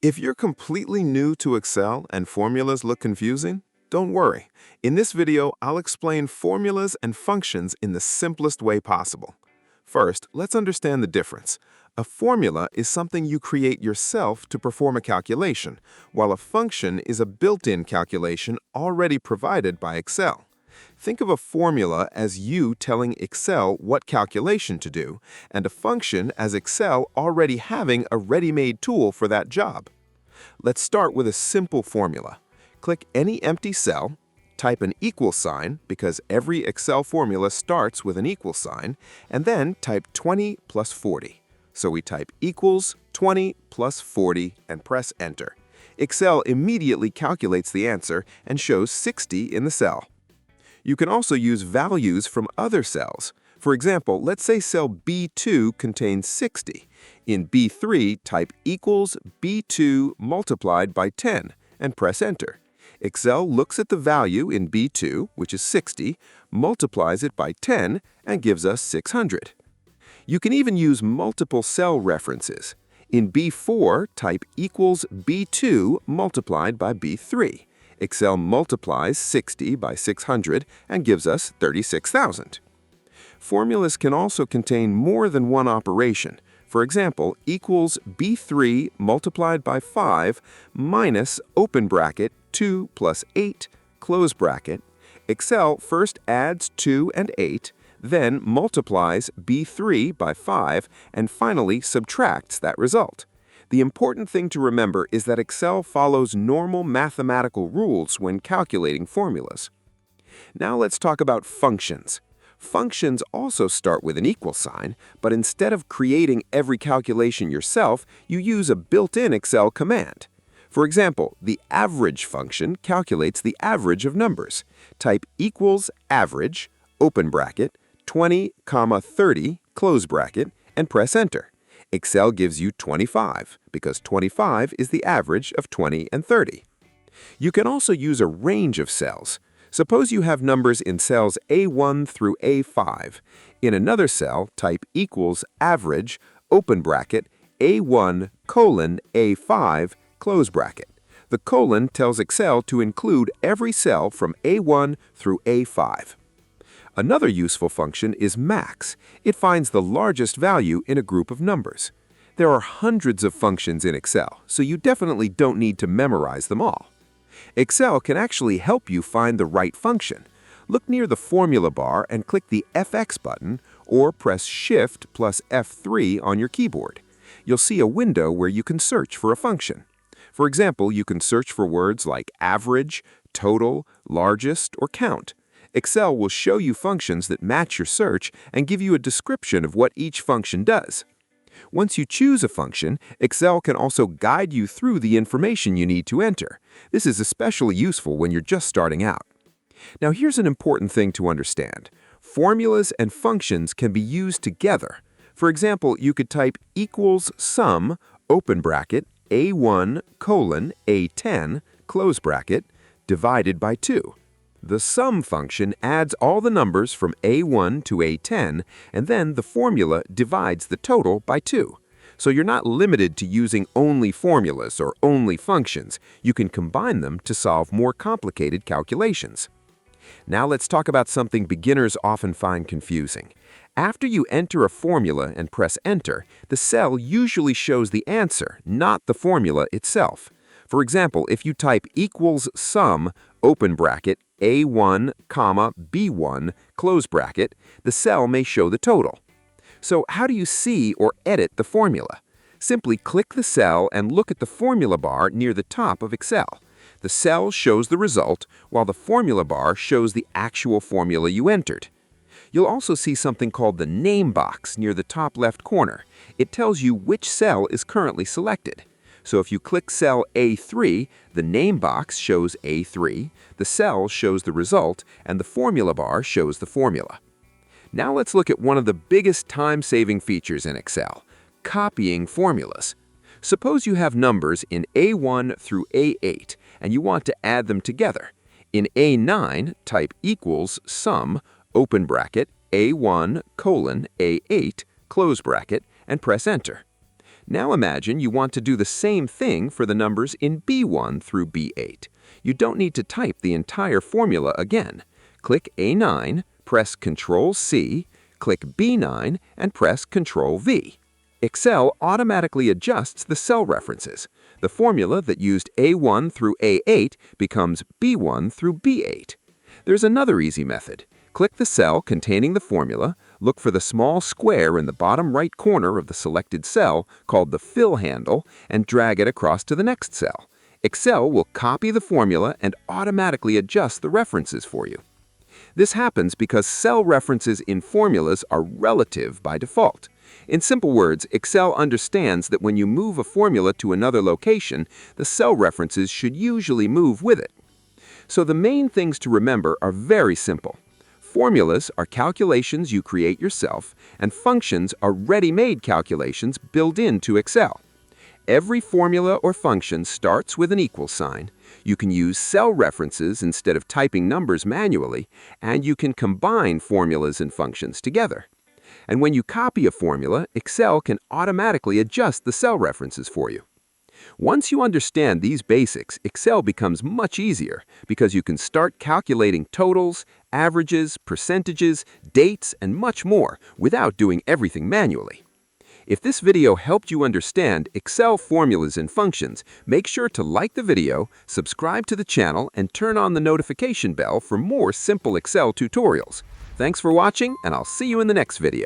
If you're completely new to Excel and formulas look confusing, don't worry. In this video, I'll explain formulas and functions in the simplest way possible. First, let's understand the difference. A formula is something you create yourself to perform a calculation, while a function is a built-in calculation already provided by Excel. Think of a formula as you telling Excel what calculation to do, and a function as Excel already having a ready-made tool for that job. Let's start with a simple formula. Click any empty cell, type an equal sign because every Excel formula starts with an equal sign, and then type 20 plus 40. So we type equals 20 plus 40 and press enter. Excel immediately calculates the answer and shows 60 in the cell. You can also use values from other cells. For example, let's say cell B2 contains 60. In B3, type equals B2 multiplied by 10 and press enter. Excel looks at the value in B2, which is 60, multiplies it by 10, and gives us 600. You can even use multiple cell references. In B4, type equals B2 multiplied by B3. Excel multiplies 60 by 600 and gives us 36,000. Formulas can also contain more than one operation. For example, equals B3 multiplied by 5 minus open bracket 2 plus 8 close bracket. Excel first adds 2 and 8, then multiplies B3 by 5, and finally subtracts that result. The important thing to remember is that Excel follows normal mathematical rules when calculating formulas. Now let's talk about functions. Functions also start with an equal sign, but instead of creating every calculation yourself, you use a built-in Excel command. For example, the average function calculates the average of numbers. Type equals average, open bracket, 20, 30, close bracket, and press enter. Excel gives you 25 because 25 is the average of 20 and 30. You can also use a range of cells. Suppose you have numbers in cells A1 through A5. In another cell, type equals average, open bracket, A1 colon A5, close bracket. The colon tells Excel to include every cell from A1 through A5. Another useful function is max. It finds the largest value in a group of numbers. There are hundreds of functions in Excel, so you definitely don't need to memorize them all. Excel can actually help you find the right function. Look near the formula bar and click the FX button or press Shift plus F3 on your keyboard. You'll see a window where you can search for a function. For example, you can search for words like average, total, largest, or count. Excel will show you functions that match your search and give you a description of what each function does. Once you choose a function, Excel can also guide you through the information you need to enter. This is especially useful when you're just starting out. Now here's an important thing to understand. Formulas and functions can be used together. For example, you could type equals sum, open bracket, A1 colon A10, close bracket, divided by 2. The sum function adds all the numbers from A1 to A10, and then the formula divides the total by 2. So you're not limited to using only formulas or only functions. You can combine them to solve more complicated calculations. Now let's talk about something beginners often find confusing. After you enter a formula and press enter, the cell usually shows the answer, not the formula itself. For example, if you type equals sum, open bracket, A1, B1, close bracket, the cell may show the total. So how do you see or edit the formula? Simply click the cell and look at the formula bar near the top of Excel. The cell shows the result, while the formula bar shows the actual formula you entered. You'll also see something called the name box near the top left corner. It tells you which cell is currently selected. So if you click cell A3, the name box shows A3, the cell shows the result, and the formula bar shows the formula. Now let's look at one of the biggest time-saving features in Excel, copying formulas. Suppose you have numbers in A1 through A8, and you want to add them together. In A9, type equals sum, open bracket, A1 colon A8, close bracket, and press enter. Now imagine you want to do the same thing for the numbers in B1 through B8. You don't need to type the entire formula again. Click A9, press Ctrl-C, click B9, and press Ctrl-V. Excel automatically adjusts the cell references. The formula that used A1 through A8 becomes B1 through B8. There's another easy method. Click the cell containing the formula, look for the small square in the bottom right corner of the selected cell called the fill handle, and drag it across to the next cell. Excel will copy the formula and automatically adjust the references for you. This happens because cell references in formulas are relative by default. In simple words, Excel understands that when you move a formula to another location, the cell references should usually move with it. So the main things to remember are very simple. Formulas are calculations you create yourself, and functions are ready-made calculations built into Excel. Every formula or function starts with an equal sign. You can use cell references instead of typing numbers manually, and you can combine formulas and functions together. And when you copy a formula, Excel can automatically adjust the cell references for you. Once you understand these basics, Excel becomes much easier because you can start calculating totals, averages, percentages, dates, and much more without doing everything manually. If this video helped you understand Excel formulas and functions, make sure to like the video, subscribe to the channel, and turn on the notification bell for more simple Excel tutorials. Thanks for watching, and I'll see you in the next video.